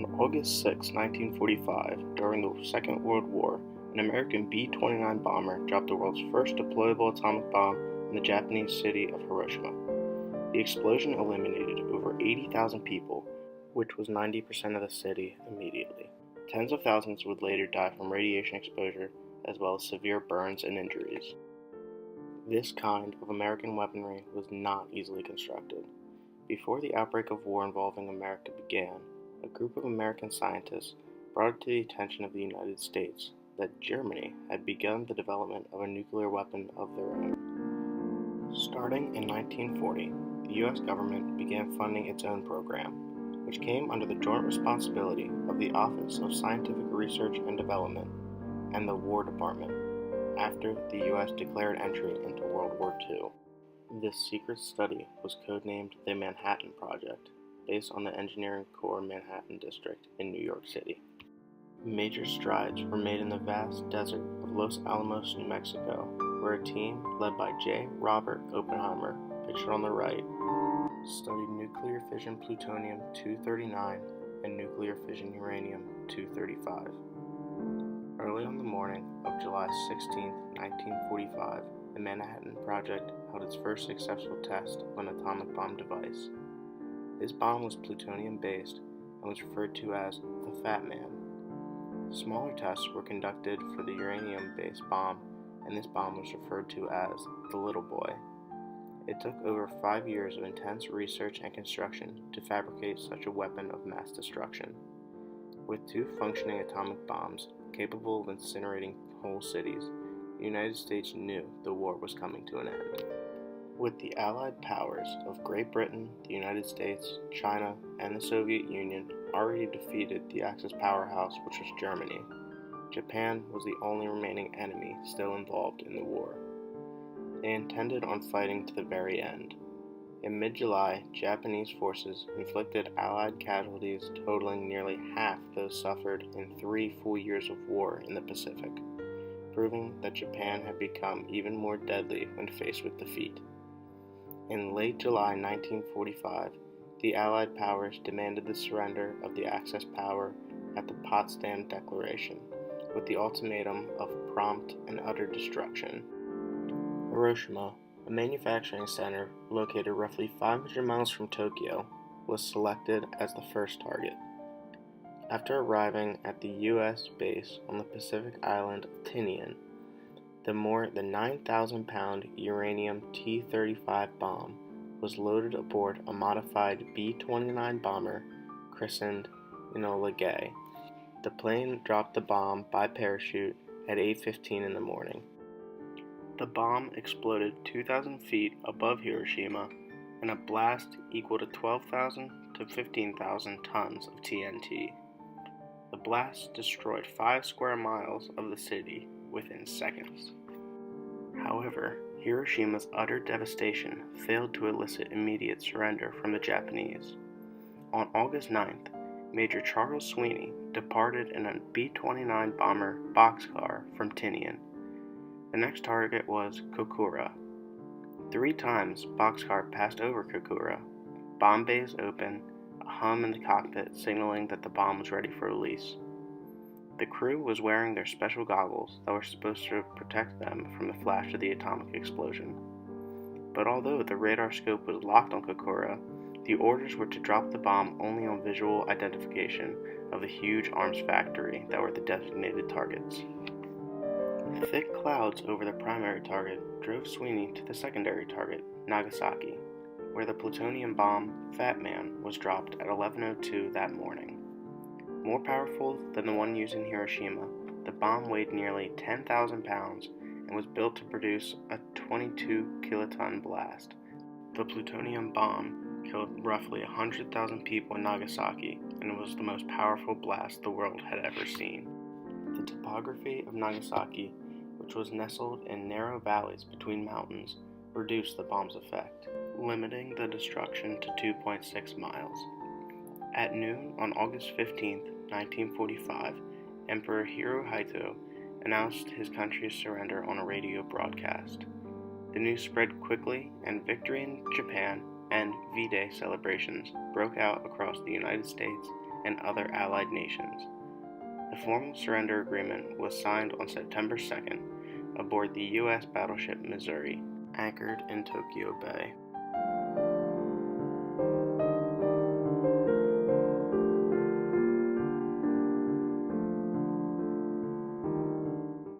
On August 6, 1945, during the Second World War, an American B-29 bomber dropped the world's first deployable atomic bomb in the Japanese city of Hiroshima. The explosion eliminated over 80,000 people, which was 90% of the city, immediately. Tens of thousands would later die from radiation exposure, as well as severe burns and injuries. This kind of American weaponry was not easily constructed. Before the outbreak of war involving America began, a group of American scientists brought it to the attention of the United States that Germany had begun the development of a nuclear weapon of their own. Starting in 1940, the U.S. government began funding its own program, which came under the joint responsibility of the Office of Scientific Research and Development and the War Department, after the U.S. declared entry into World War II. This secret study was codenamed the Manhattan Project, based on the Engineering Corps Manhattan District in New York City. Major strides were made in the vast desert of Los Alamos, New Mexico, where a team led by J. Robert Oppenheimer, pictured on the right, studied nuclear fission plutonium-239 and nuclear fission uranium-235. Early on the morning of July 16, 1945, the Manhattan Project held its first successful test of an atomic bomb device. This bomb was plutonium-based and was referred to as the Fat Man. Smaller tests were conducted for the uranium-based bomb, and this bomb was referred to as the Little Boy. It took over 5 years of intense research and construction to fabricate such a weapon of mass destruction. With two functioning atomic bombs capable of incinerating whole cities, the United States knew the war was coming to an end. With the Allied powers of Great Britain, the United States, China, and the Soviet Union already defeated the Axis powerhouse, which was Germany, Japan was the only remaining enemy still involved in the war. They intended on fighting to the very end. In mid-July, Japanese forces inflicted Allied casualties totaling nearly half those suffered in 3 full years of war in the Pacific, proving that Japan had become even more deadly when faced with defeat. In late July 1945, the Allied powers demanded the surrender of the Axis power at the Potsdam Declaration, with the ultimatum of prompt and utter destruction. Hiroshima, a manufacturing center located roughly 500 miles from Tokyo, was selected as the first target. After arriving at the U.S. base on the Pacific island of Tinian, the more than 9,000-pound uranium T-35 bomb was loaded aboard a modified B-29 bomber christened Enola Gay. The plane dropped the bomb by parachute at 8:15 in the morning. The bomb exploded 2,000 feet above Hiroshima, and a blast equal to 12,000 to 15,000 tons of TNT. The blast destroyed 5 square miles of the city within seconds. However, Hiroshima's utter devastation failed to elicit immediate surrender from the Japanese. On August 9th, Major Charles Sweeney departed in a B-29 bomber boxcar from Tinian. The next target was Kokura. 3 times boxcar passed over Kokura, bomb bays open, a hum in the cockpit signaling that the bomb was ready for release. The crew was wearing their special goggles that were supposed to protect them from the flash of the atomic explosion. But although the radar scope was locked on Kokura, the orders were to drop the bomb only on visual identification of the huge arms factory that were the designated targets. Thick clouds over the primary target drove Sweeney to the secondary target, Nagasaki, where the plutonium bomb, Fat Man, was dropped at 11:02 that morning. More powerful than the one used in Hiroshima, the bomb weighed nearly 10,000 pounds and was built to produce a 22-kiloton blast. The plutonium bomb killed roughly 100,000 people in Nagasaki and was the most powerful blast the world had ever seen. The topography of Nagasaki, which was nestled in narrow valleys between mountains, reduced the bomb's effect, limiting the destruction to 2.6 miles. At noon on August 15, 1945, Emperor Hirohito announced his country's surrender on a radio broadcast. The news spread quickly, and victory in Japan and V-Day celebrations broke out across the United States and other Allied nations. The formal surrender agreement was signed on September 2nd aboard the U.S. battleship Missouri, anchored in Tokyo Bay.